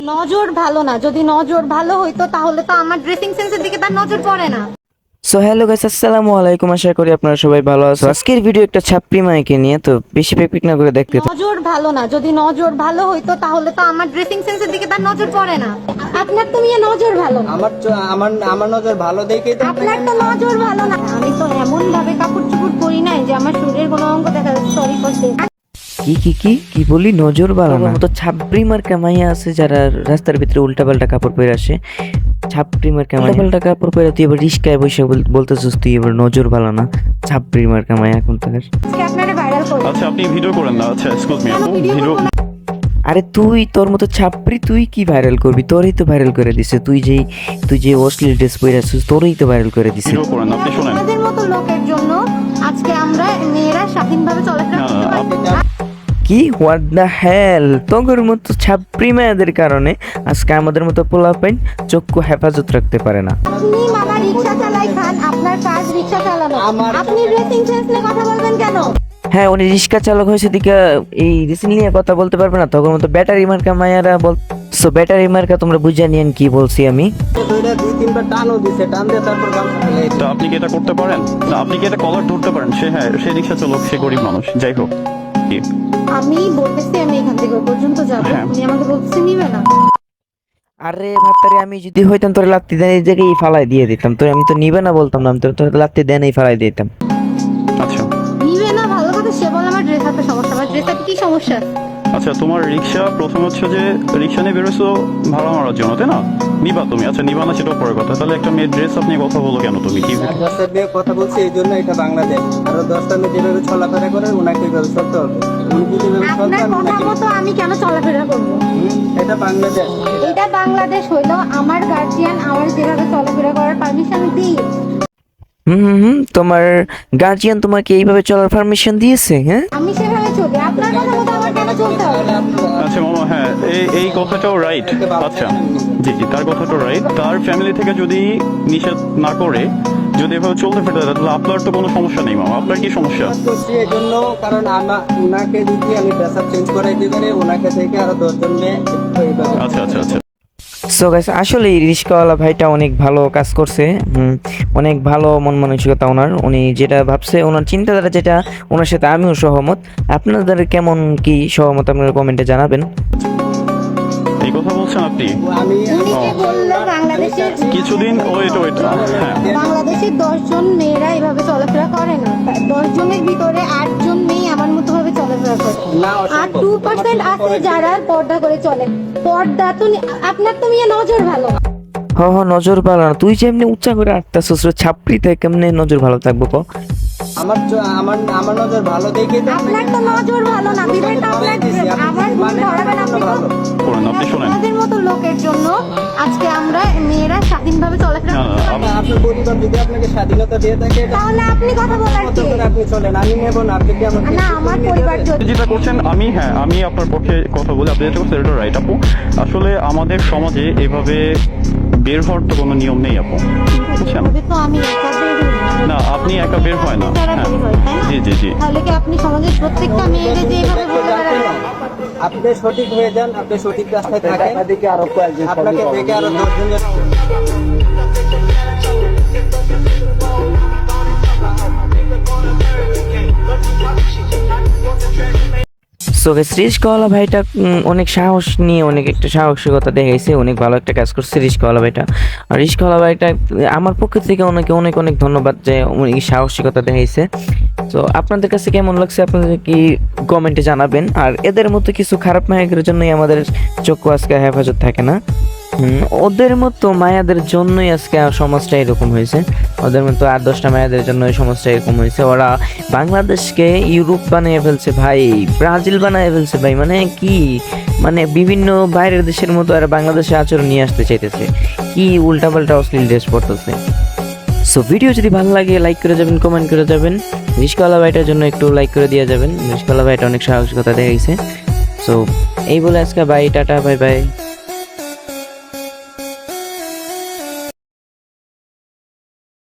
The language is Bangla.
নজর ভালো না, যদি নজর ভালো হইতো তাহলে তো আমার ড্রেসিং সেন্সের দিকে তার নজর পড়ে না। সো হ্যালো গাইস, আসসালামু আলাইকুম। আশা করি আপনারা সবাই ভালো আছেন। আজকের ভিডিও একটা ছাপরি মাইকে নিয়ে, তো বেশি পেকপিক না করে দেখতে নজর ভালো না, যদি নজর ভালো হইতো তাহলে তো আমার ড্রেসিং সেন্সের দিকে তার নজর পড়ে না। আপনার তো মিয়া নজর ভালো না। আমার নজর ভালো দেখেই তো আপনার তো নজর ভালো না। আমি তো এমন ভাবে কাপড় চোপড় পরি নাই যে আমার শরীরের কোনো অঙ্গ দেখা যাচ্ছে। সরি করতে কি কি কি কি বলি, নজর ভালো না। তো ছাপরি মার্কা মাইয়া আছে যারা রাস্তার ভিতরে উল্টাপাল্টা কাপড় পরে আসে। ছাপরি মার্কা মাইয়া উল্টাপাল্টা কাপড় পরে তুই এবার রিস্কায় বসে বলতেছিস তুই এবার নজর ভালো না। ছাপরি মার্কা মাইয়া এখন তার। আজকে আপনারে ভাইরাল করি। আচ্ছা আপনি ভিডিও করেন না। আচ্ছা এক্সকিউজ মি আপু ভিডিও আরে তুই তোর মতো ছাপরি তুই কি ভাইরাল করবি? তোরই তো ভাইরাল করে দিছে। তুই যে অশ্লীল ড্রেস পরে আছিস তোরই তো ভাইরাল করে দিছে। ভিডিও করেন আপনি শুনেন। আপনাদের মতো লোকের জন্য আজকে আমরা মেয়েরা স্বাধীনভাবে চলাফেরা করতে পারি। কি হোয়াট দ্য হেল, তোর মতো ছাপরি মায়াদের কারণে আজকে আমাদের মতো পোলাপাইন চক্ষু হেফাজত রাখতে পারে না। আপনি মামা রিকশা চালাই খান, আপনার কাজ রিকশা চালানো। আপনি ড্রেসিং সেন্স নিয়ে কথা বলবেন কেন? হ্যাঁ, উনি রিক্সা চালক হয়েছে দিকে এই রিসেন্ট নিয়ে কথা বলতে পারবে না। তখন মতো ব্যাটারি মার্কা মায়ারা বল। সো ব্যাটারি মার্কা তোমরা বুঝে নিয়েন কি বলছি আমি। দুইটা দুই তিনবার টানও দিছে, টান দিয়ে তারপর গামছা ফেলে তো আপনি কি এটা করতে পারেন না? আপনি কি এটা কলার ধরতে পারেন? সে রিক্সা চালক, সে গরিব মানুষ, যাই হোক। কি আমি বলতেছি আমি এখান থেকে ওই পর্যন্ত যাব, হ্যাঁ। উনি আমাকে বলতেছে নিবে না। আরে ভাতারে, আমি যদি হইতাম তোর লাত্তি দেন এই জায়গায় ফালাই দিয়ে দিতাম। তো আমি তো নিবে না বলতাম না, আমি তোর লাত্তি দেন এই ফালাই দিতাম। আচ্ছা নিবে না ভালো কথা, সে বলে আমার ড্রেস হাতে সমস্যা। আমার ড্রেস হাতে কি সমস্যা? আচ্ছা তোমার রিক্সা প্রথম হচ্ছে যে রিক্সা নিয়ে বেরোছো ভাড়া মারার জন্য, তাই না? নিবা তুমি? আচ্ছা নিবা না সেটাও পরে কথা। তাহলে একটা মেয়ের ড্রেস আপনি কথা বলো কেন তুমি? কি দশটা দিয়ে কথা বলছি এই জন্য এটা বাংলাদেশ। আরো 10টা মেয়ে যেভাবে চলাফেরা করে ওনাকে এইভাবে চলতে হবে। উনি কি যেভাবে চলতে আপনার কথা ওনাকে মতো আমি কেন চলাফেরা করবো? এটা বাংলাদেশ। এটা বাংলাদেশ হইলো আমার গার্জিয়ান আমার যেভাবে চলাফেরা করার পারমিশন দিই। তোমার গার্জিয়ান তোমাকে এইভাবে চলার পারমিশন দিয়েছে? হ্যাঁ, আমি সেভাবে চলি, আপনার কথা মতো আমার কেন চলতে হবে? আচ্ছা মামা, হ্যাঁ এই কথাটাও রাইট। আচ্ছা জি জি, তার কথাটাও রাইট। তার ফ্যামিলি থেকে যদি নিষেধ না করে যদি এভাবে চলতে ফেটে যায় তাহলে আপনার তো কোনো সমস্যা নেই মামা। আপনার কি সমস্যা? করছি এই জন্য, কারণ ওনাকে যদি আমি ড্রেস চেঞ্জ করাই দিতে পারি ওনাকে থেকে আরো 10জন মেয়ে এইভাবে। আচ্ছা আচ্ছা আচ্ছা সো গাইস, আসলে এই রিস্কাওয়ালা ভাইটা অনেক ভালো কাজ করছে। অনেক ভালো মন মানসিকতা ওনার। উনি যেটা ভাবছে, ওনার চিন্তাধারা যেটা, ওনার সাথে আমিও সহমত। আপনাদের কেমন কি সহমত আপনারা কমেন্টে জানাবেন। এই কথা বলছেন আপনি? আমি উনি যে বললো বাংলাদেশের কিছুদিন ওয়েট হ্যাঁ বাংলাদেশের 10 জন মেয়েরা এভাবে চলাফেরা করে না। 10 জনের ভিতরে 8 জন মেয়ে আমার মতো ভাবে চলাফেরা করে। না, আর 2% আছে যারা পর্দা করে চলে। পর্দা তো আপনার তো মিয়া নজর ভালো না। নজর ভালো না। তুই যে এমনি উচ্চা করে আটটা শ্বশুর ছাপড়িতে কেমনে নজর ভালো থাকবো ক? আমার নজর ভালো দেখেই তো আপনার তো নজর ভালো না। দিবেন তো আপনার আমার ভুল ধরাবেন আপনি তো। করেন আপনি শোনেন। আপনাদের মতো লোকের জন্য আজকে আমরা মেয়েরা স্বাধীনভাবে চলাফেরা না, করতে পারি। আপনার পরিবার যদি আপনাকে স্বাধীনতা দিয়ে থাকে তাহলে আপনি কথা বলার মতো কি? করে আপনি চলেন, আমি নেব না। আপনি কি আমাকে না, আমার পরিবার যদি যেটা করছেন আমি আপনার পক্ষে কথা বলি। আপনি যেটা করছেন এটা রাইট আপু। আসলে আমাদের সমাজে এভাবে বের হওয়ার তো কোনো নিয়ম নেই আপু, বুঝছেন? তবে তো আমি একা বের হই না। না, আপনি একা বের হয় না। তারা হ্যাঁ বের হয়, তাই না? জি জি জি তাহলে কি আপনি সমাজের প্রত্যেকটা মেয়েকে যে এইভাবে বলে বেড়াবেন? আপনি সঠিক হয়ে যান, আপনি সঠিক রাস্তায় থাকেন, আপনাকে দেখে আরো 10 জন সো গাইস, রিস্কাওয়ালা ভাইটা অনেক সাহস নিয়ে অনেক একটা সাহসিকতা দেখাইছে। অনেক ভালো একটা কাজ করছে রিস্কাওয়ালা ভাইটা। আর রিস্কাওয়ালা ভাইটা আমার পক্ষ থেকে ওনাকে অনেক অনেক ধন্যবাদ যে উনি সাহসিকতা দেখাইছে। তো আপনাদের কাছে কেমন লাগছে আপনাদের কি কমেন্টে জানাবেন। আর এদের মতো কিছু খারাপ মায়েদের জন্যই আমাদের চক্ষু আজকে হেফাজত থাকে না। ওদের মতো মায়াদের জন্যই আজকে সমাজটা এরকম হয়েছে। ওদের মতো 8-10টা মায়াদের জন্য এই সমাজটা এরকম হয়েছে। ওরা বাংলাদেশকে ইউরোপ বানিয়ে ফেলছে ভাই, ব্রাজিল বানিয়ে ফেলছে ভাই। মানে কি, মানে বিভিন্ন বাইরের দেশের মতো আর বাংলাদেশে আচরণ নিয়ে আসতে চাইতেছে। কি উল্টাপাল্টা অশ্লীল ড্রেস পড়তেছে। সো ভিডিও যদি ভালো লাগে লাইক করে যাবেন, কমেন্ট করে যাবেন। রিস্কাওয়ালা ভাইটার জন্য একটু লাইক করে দিয়ে যাবেন। রিস্কাওয়ালা ভাইটা অনেক সাহসিকতা দেখাইছে। সো এই বলে আজকে বাই, টাটা, বাই বাই।